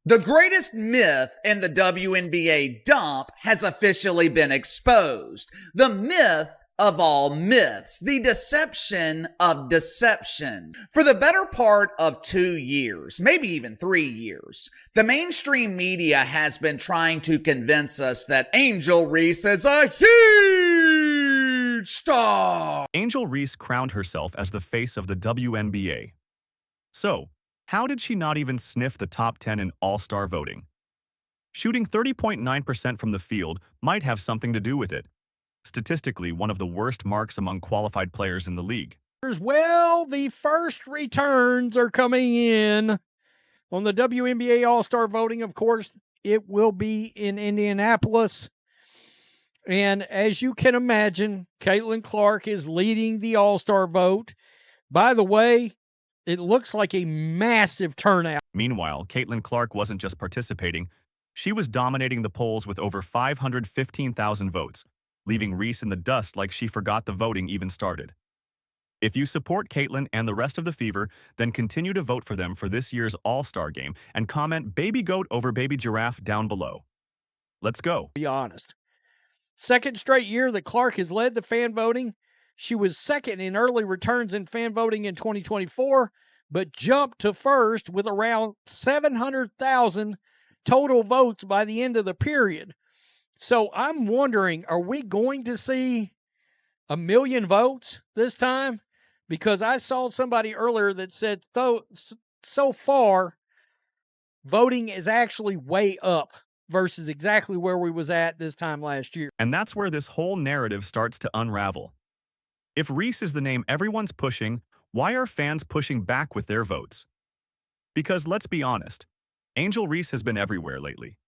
The greatest myth in the WNBA dump has officially been exposed. The myth of all myths, the deception of deception. For the better part of 2 years, maybe even 3 years, the mainstream media has been trying to convince us that Angel Reese is a huge star. Angel Reese crowned herself as the face of the WNBA. So, how did she not even sniff the top 10 in All-Star voting? Shooting 30.9% from the field might have something to do with it. Statistically, one of the worst marks among qualified players in the league. Well, the first returns are coming in on the WNBA All Star voting. Of course, it will be in Indianapolis. And as you can imagine, Caitlin Clark is leading the All Star vote. By the way, it looks like a massive turnout. Meanwhile, Caitlin Clark wasn't just participating. She was dominating the polls with over 515,000 votes, leaving Reese in the dust like she forgot the voting even started. If you support Caitlin and the rest of the Fever, then continue to vote for them for this year's All-Star Game and comment Baby Goat over Baby Giraffe down below. Let's go. Be honest. Second straight year that Clark has led the fan voting. She was second in early returns in fan voting in 2024, but jumped to first with around 700,000 total votes by the end of the period. So I'm wondering, are we going to see 1 million votes this time? Because I saw somebody earlier that said so far, voting is actually way up versus exactly where we was at this time last year. And that's where this whole narrative starts to unravel. If Reese is the name everyone's pushing, why are fans pushing back with their votes? Because let's be honest, Angel Reese has been everywhere lately.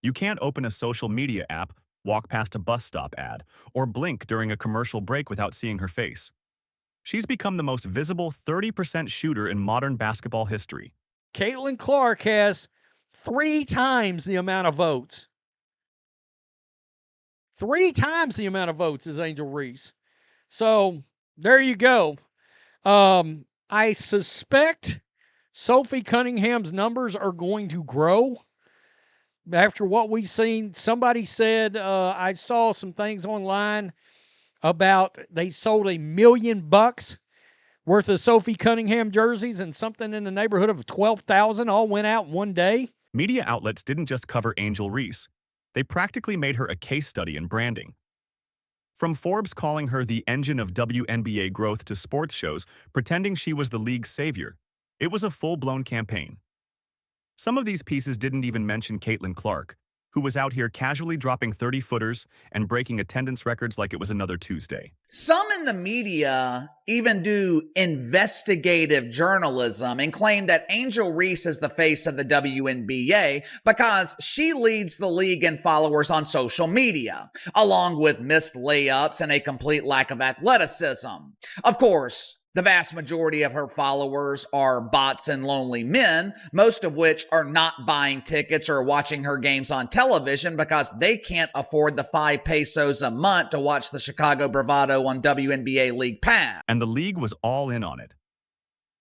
You can't open a social media app, walk past a bus stop ad, or blink during a commercial break without seeing her face. She's become the most visible 30% shooter in modern basketball history. Caitlin Clark has 3 times the amount of votes. 3 times the amount of votes as Angel Reese. So, there you go. I suspect Sophie Cunningham's numbers are going to grow. After what we've seen, somebody said, I saw some things online about they sold $1 million worth of Sophie Cunningham jerseys, and something in the neighborhood of 12,000 all went out in one day. Media outlets didn't just cover Angel Reese. They practically made her a case study in branding. From Forbes calling her the engine of WNBA growth to sports shows pretending she was the league's savior, it was a full-blown campaign. Some of these pieces didn't even mention Caitlin Clark, who was out here casually dropping 30-footers and breaking attendance records like it was another Tuesday. Some in the media even do investigative journalism and claim that Angel Reese is the face of the WNBA because she leads the league in followers on social media, along with missed layups and a complete lack of athleticism. Of course, the vast majority of her followers are bots and lonely men, most of which are not buying tickets or watching her games on television because they can't afford the 5 pesos a month to watch the Chicago Bravado on WNBA League Pass. And the league was all in on it.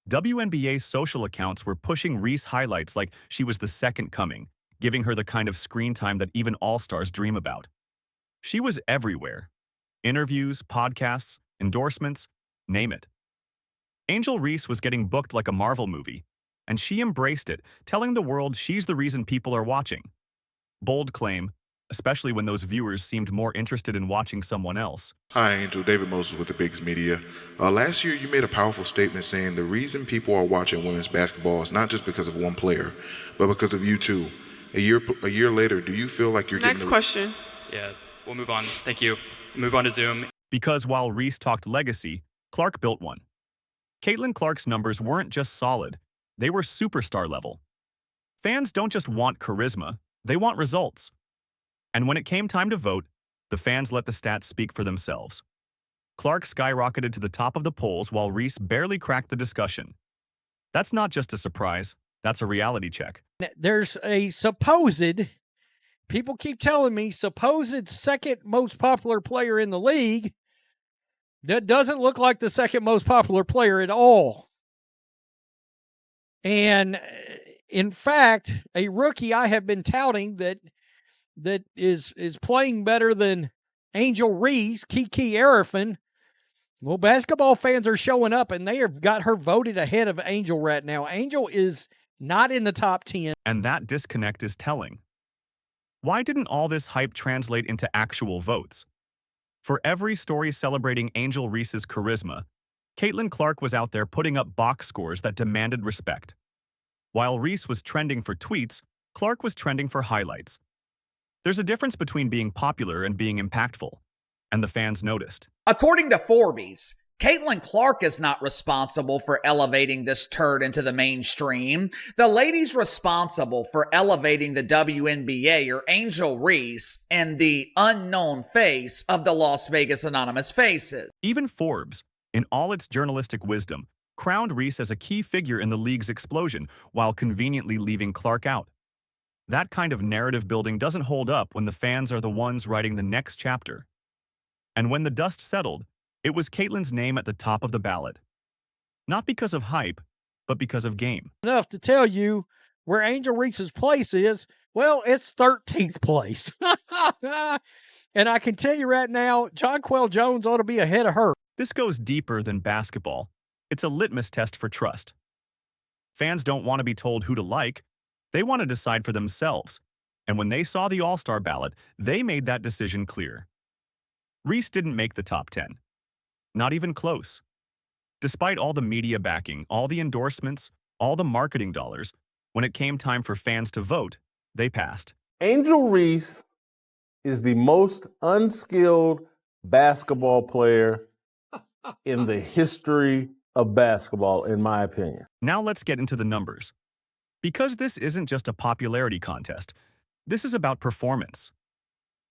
WNBA's social accounts were pushing Reese highlights like she was the second coming, giving her the kind of screen time that even all-stars dream about. She was everywhere. Interviews, podcasts, endorsements, name it. Angel Reese was getting booked like a Marvel movie, and she embraced it, telling the world she's the reason people are watching. Bold claim, especially when those viewers seemed more interested in watching someone else. Hi, Angel. David Moses with the Bigs Media. Last year, you made a powerful statement saying the reason people are watching women's basketball is not just because of one player, but because of you too. A year later, do you feel like you're Next question. Yeah, we'll move on. Thank you. Move on to Zoom. Because while Reese talked legacy, Clark built one. Caitlin Clark's numbers weren't just solid, they were superstar level. Fans don't just want charisma, they want results. And when it came time to vote, the fans let the stats speak for themselves. Clark skyrocketed to the top of the polls while Reese barely cracked the discussion. That's not just a surprise, that's a reality check. There's a supposed, people keep telling me, supposed second most popular player in the league that doesn't look like the second most popular player at all. And In fact, a rookie I have been touting that is playing better than Angel Reese, Kiki Arifin. Well, basketball fans are showing up, and they have got her voted ahead of Angel right now. Angel is not in the top 10. And that disconnect is telling. Why didn't all this hype translate into actual votes? For every story celebrating Angel Reese's charisma, Caitlin Clark was out there putting up box scores that demanded respect. While Reese was trending for tweets, Clark was trending for highlights. There's a difference between being popular and being impactful, and the fans noticed. According to Forbes, Caitlin Clark is not responsible for elevating this turd into the mainstream. The ladies responsible for elevating the WNBA are Angel Reese and the unknown face of the Las Vegas Anonymous Faces. Even Forbes, in all its journalistic wisdom, crowned Reese as a key figure in the league's explosion while conveniently leaving Clark out. That kind of narrative building doesn't hold up when the fans are the ones writing the next chapter. And when the dust settled, it was Caitlin's name at the top of the ballot. Not because of hype, but because of game. Enough to tell you where Angel Reese's place is. Well, it's 13th place. And I can tell you right now, Jonquel Jones ought to be ahead of her. This goes deeper than basketball. It's a litmus test for trust. Fans don't want to be told who to like. They want to decide for themselves. And when they saw the All-Star ballot, they made that decision clear. Reese didn't make the top 10. Not even close. Despite all the media backing, all the endorsements, all the marketing dollars, when it came time for fans to vote, they passed. Angel Reese is the most unskilled basketball player in the history of basketball, in my opinion. Now let's get into the numbers. Because this isn't just a popularity contest, this is about performance.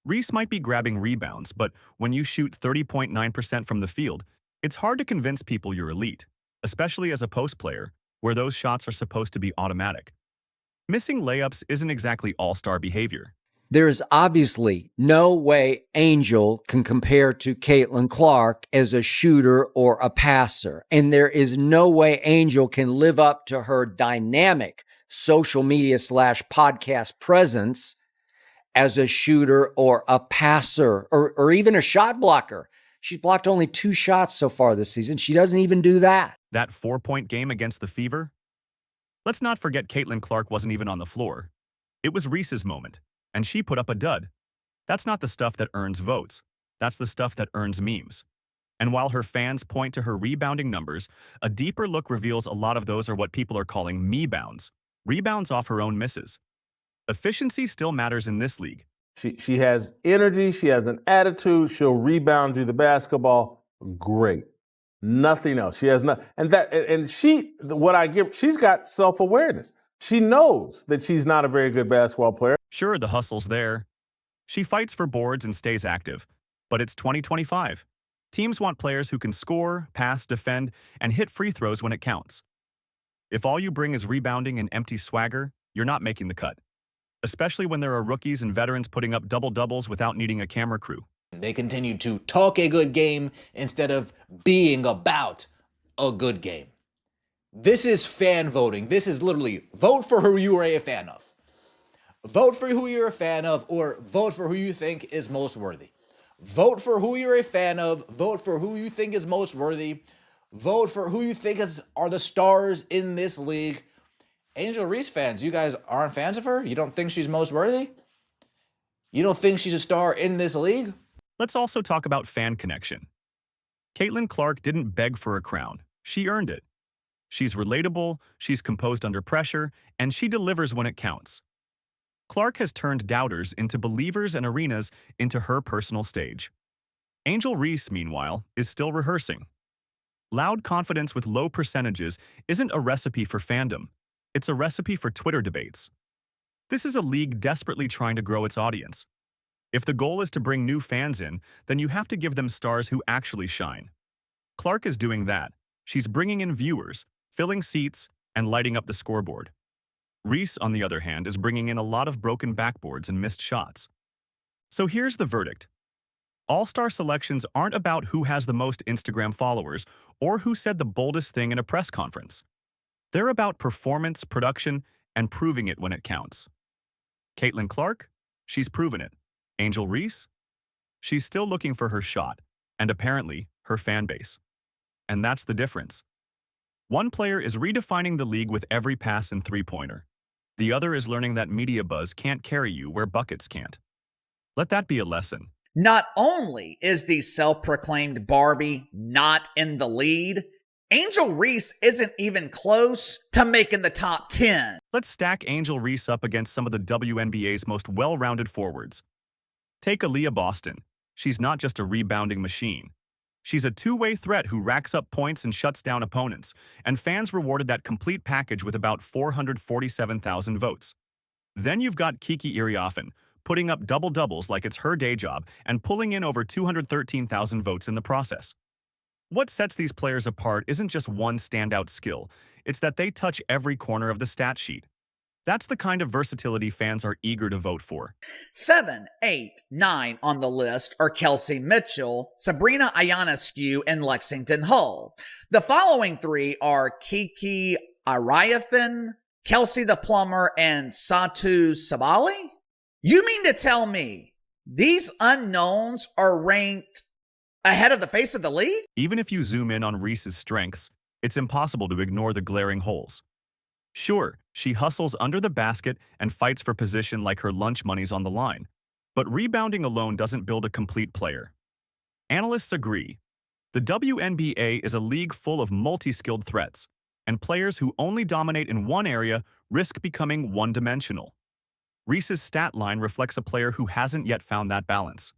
Reese might be grabbing rebounds, but when you shoot 30.9% from the field, it's hard to convince people you're elite, especially as a post player, where those shots are supposed to be automatic. Missing layups isn't exactly all-star behavior. There is obviously no way Angel can compare to Caitlin Clark as a shooter or a passer. And there is no way Angel can live up to her dynamic social media / podcast presence as a shooter or a passer or even a shot blocker. She's blocked only 2 shots so far this season. She doesn't even do that. That 4-point game against the Fever? Let's not forget Caitlin Clark wasn't even on the floor. It was Reese's moment, and she put up a dud. That's not the stuff that earns votes. That's the stuff that earns memes. And while her fans point to her rebounding numbers, a deeper look reveals a lot of those are what people are calling me-bounds. Rebounds off her own misses. Efficiency still matters in this league. She has energy. She has an attitude. She'll rebound you the basketball. Great. Nothing else. She has not. She's got self-awareness. She knows that she's not a very good basketball player. Sure, the hustle's there. She fights for boards and stays active. But it's 2025. Teams want players who can score, pass, defend, and hit free throws when it counts. If all you bring is rebounding and empty swagger, you're not making the cut. Especially when there are rookies and veterans putting up double-doubles without needing a camera crew. They continue to talk a good game instead of being about a good game. This is fan voting. This is literally vote for who you are a fan of. Vote for who you're a fan of, or vote for who you think is most worthy. Vote for who you're a fan of. Vote for who you think is most worthy. Vote for who you think are the stars in this league. Angel Reese fans, you guys aren't fans of her? You don't think she's most worthy? You don't think she's a star in this league? Let's also talk about fan connection. Caitlin Clark didn't beg for a crown. She earned it. She's relatable, she's composed under pressure, and she delivers when it counts. Clark has turned doubters into believers and arenas into her personal stage. Angel Reese, meanwhile, is still rehearsing. Loud confidence with low percentages isn't a recipe for fandom. It's a recipe for Twitter debates. This is a league desperately trying to grow its audience. If the goal is to bring new fans in, then you have to give them stars who actually shine. Clark is doing that. She's bringing in viewers, filling seats, and lighting up the scoreboard. Reese, on the other hand, is bringing in a lot of broken backboards and missed shots. So here's the verdict. All-star selections aren't about who has the most Instagram followers or who said the boldest thing in a press conference. They're about performance, production, and proving it when it counts. Caitlin Clark? She's proven it. Angel Reese? She's still looking for her shot, and apparently, her fan base. And that's the difference. One player is redefining the league with every pass and three-pointer. The other is learning that media buzz can't carry you where buckets can't. Let that be a lesson. Not only is the self-proclaimed Barbie not in the lead, Angel Reese isn't even close to making the top 10. Let's stack Angel Reese up against some of the WNBA's most well-rounded forwards. Take Aaliyah Boston. She's not just a rebounding machine. She's a two-way threat who racks up points and shuts down opponents, and fans rewarded that complete package with about 447,000 votes. Then you've got Kiki Iriafen, putting up double-doubles like it's her day job and pulling in over 213,000 votes in the process. What sets these players apart isn't just one standout skill, it's that they touch every corner of the stat sheet. That's the kind of versatility fans are eager to vote for. 7, 8, 9 on the list are Kelsey Mitchell, Sabrina Ionescu, and Lexington Hull. The following three are Kiki Iriafen, Kelsey the Plumber, and Satu Sabali? You mean to tell me these unknowns are ranked ahead of the face of the league? Even if you zoom in on Reese's strengths, it's impossible to ignore the glaring holes. Sure, she hustles under the basket and fights for position like her lunch money's on the line, but rebounding alone doesn't build a complete player. Analysts agree. The WNBA is a league full of multi-skilled threats, and players who only dominate in one area risk becoming one-dimensional. Reese's stat line reflects a player who hasn't yet found that balance.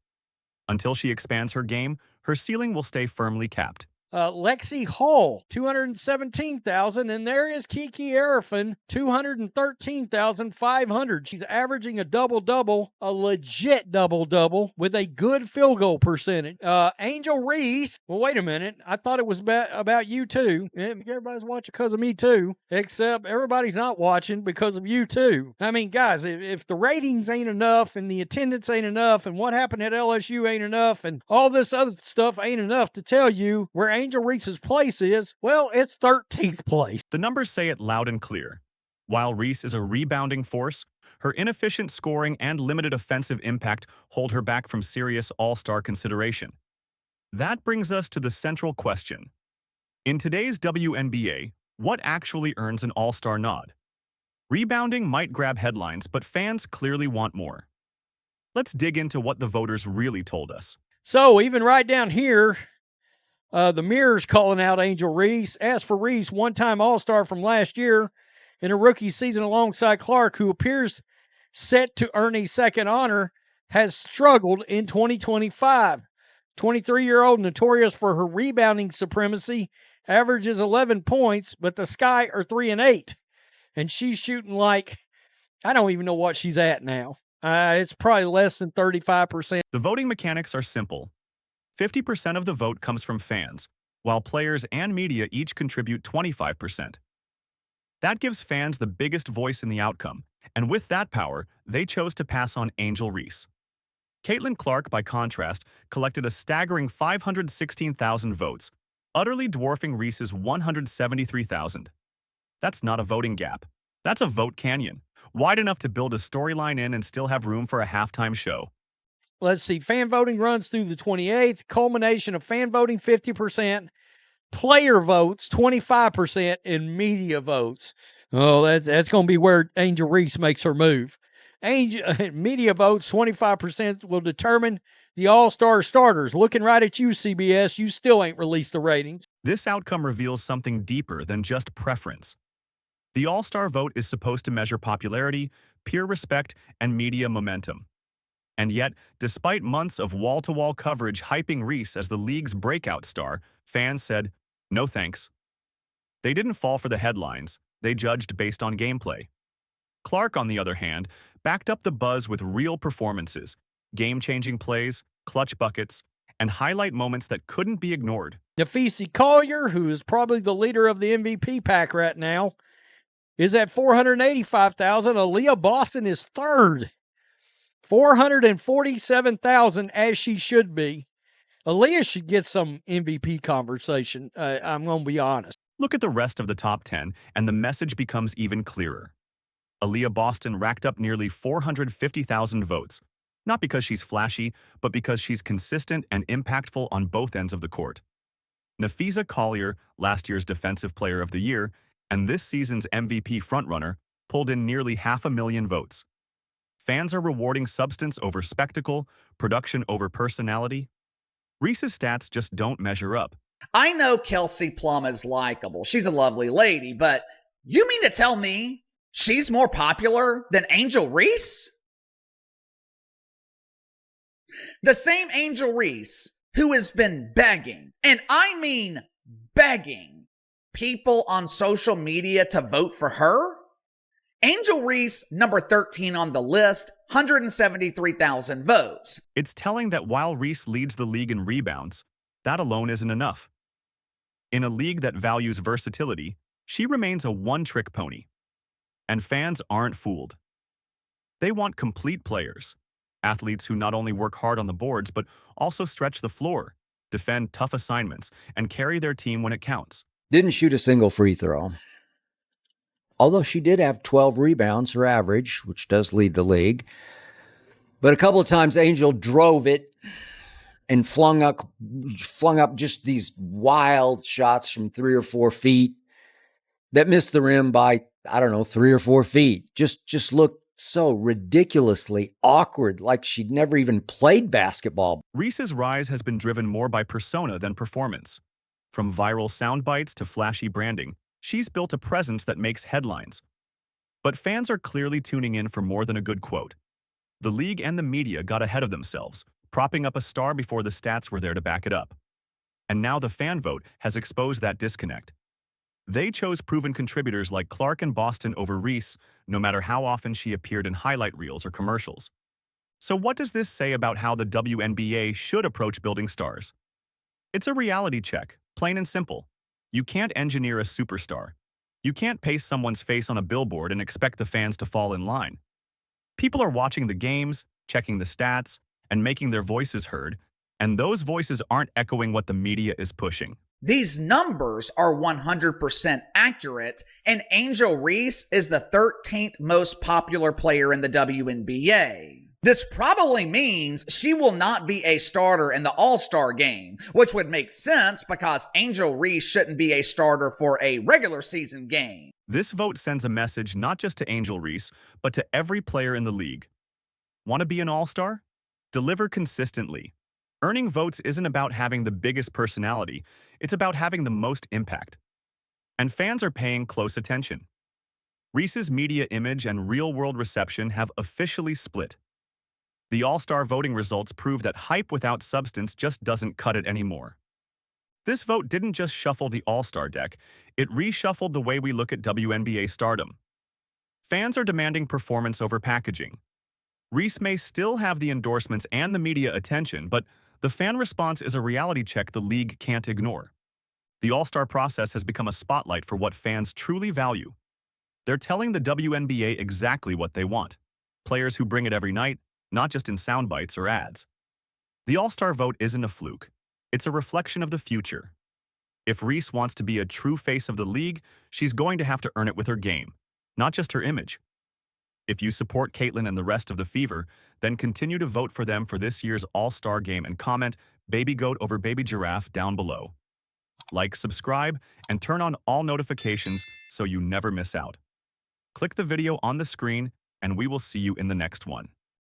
Until she expands her game, her ceiling will stay firmly capped. Lexi Hall, 217,000, and there is Kiki Iriafen, 213,500. She's averaging a double-double, a legit double-double, with a good field goal percentage. Angel Reese, well, wait a minute. I thought it was about you too. Everybody's watching because of me too, except everybody's not watching because of you too. I mean, guys, if the ratings ain't enough and the attendance ain't enough and what happened at LSU ain't enough and all this other stuff ain't enough to tell you where Angel Reese's place is, well, it's 13th place. The numbers say it loud and clear. While Reese is a rebounding force, her inefficient scoring and limited offensive impact hold her back from serious all-star consideration. That brings us to the central question. In today's WNBA, what actually earns an all-star nod? Rebounding might grab headlines, but fans clearly want more. Let's dig into what the voters really told us. So even right down here, the Mirror's calling out Angel Reese. As for Reese, one-time All-Star from last year in a rookie season alongside Clark, who appears set to earn a second honor, has struggled in 2025. 23-year-old, notorious for her rebounding supremacy, averages 11 points, but the Sky are 3 and 8. And she's shooting like, I don't even know what she's at now. It's probably less than 35%. The voting mechanics are simple. 50% of the vote comes from fans, while players and media each contribute 25%. That gives fans the biggest voice in the outcome, and with that power, they chose to pass on Angel Reese. Caitlin Clark, by contrast, collected a staggering 516,000 votes, utterly dwarfing Reese's 173,000. That's not a voting gap. That's a vote canyon, wide enough to build a storyline in and still have room for a halftime show. Let's see. Fan voting runs through the 28th. Culmination of fan voting, 50%. Player votes, 25%. And media votes. Oh, that's going to be where Angel Reese makes her move. Media votes, 25%, will determine the All-Star starters. Looking right at you, CBS, you still ain't released the ratings. This outcome reveals something deeper than just preference. The All-Star vote is supposed to measure popularity, peer respect, and media momentum. And yet, despite months of wall-to-wall coverage hyping Reese as the league's breakout star, fans said, no thanks. They didn't fall for the headlines, they judged based on gameplay. Clark, on the other hand, backed up the buzz with real performances, game-changing plays, clutch buckets, and highlight moments that couldn't be ignored. Nafisi Collier, who is probably the leader of the MVP pack right now, is at 485,000. Aaliyah Boston is third. 447,000, as she should be. Aaliyah should get some MVP conversation. I'm going to be honest. Look at the rest of the top 10, and the message becomes even clearer. Aaliyah Boston racked up nearly 450,000 votes, not because she's flashy, but because she's consistent and impactful on both ends of the court. Nafisa Collier, last year's Defensive Player of the Year, and this season's MVP frontrunner, pulled in nearly 500,000 votes. Fans are rewarding substance over spectacle, production over personality. Reese's stats just don't measure up. I know Kelsey Plum is likable. She's a lovely lady, but you mean to tell me she's more popular than Angel Reese? The same Angel Reese who has been begging, and I mean begging, people on social media to vote for her? Angel Reese, number 13 on the list, 173,000 votes. It's telling that while Reese leads the league in rebounds, that alone isn't enough. In a league that values versatility, she remains a one-trick pony. And fans aren't fooled. They want complete players, athletes who not only work hard on the boards but also stretch the floor, defend tough assignments, and carry their team when it counts. Didn't shoot a single free throw. Although she did have 12 rebounds, her average, which does lead the league. But a couple of times Angel drove it and flung up just these wild shots from 3 or 4 feet that missed the rim by, 3 or 4 feet. Just looked so ridiculously awkward, like she'd never even played basketball. Reese's rise has been driven more by persona than performance. From viral sound bites to flashy branding, she's built a presence that makes headlines. But fans are clearly tuning in for more than a good quote. The league and the media got ahead of themselves, propping up a star before the stats were there to back it up. And now the fan vote has exposed that disconnect. They chose proven contributors like Clark and Boston over Reese, no matter how often she appeared in highlight reels or commercials. So what does this say about how the WNBA should approach building stars? It's a reality check, plain and simple. You can't engineer a superstar. You can't paste someone's face on a billboard and expect the fans to fall in line. People are watching the games, checking the stats, and making their voices heard, and those voices aren't echoing what the media is pushing. These numbers are 100% accurate, and Angel Reese is the 13th most popular player in the WNBA. This probably means she will not be a starter in the All Star Game, which would make sense because Angel Reese shouldn't be a starter for a regular season game. This vote sends a message not just to Angel Reese, but to every player in the league. Want to be an All-Star? Deliver consistently. Earning votes isn't about having the biggest personality, it's about having the most impact. And fans are paying close attention. Reese's media image and real-world reception have officially split. The All-Star voting results prove that hype without substance just doesn't cut it anymore. This vote didn't just shuffle the All-Star deck, it reshuffled the way we look at WNBA stardom. Fans are demanding performance over packaging. Reese may still have the endorsements and the media attention, but the fan response is a reality check the league can't ignore. The All-Star process has become a spotlight for what fans truly value. They're telling the WNBA exactly what they want. Players who bring it every night, not just in sound bites or ads. The All-Star vote isn't a fluke. It's a reflection of the future. If Reese wants to be a true face of the league, she's going to have to earn it with her game, not just her image. If you support Caitlin and the rest of the Fever, then continue to vote for them for this year's All-Star Game and comment Baby Goat over Baby Giraffe down below. Like, subscribe, and turn on all notifications so you never miss out. Click the video on the screen, and we will see you in the next one.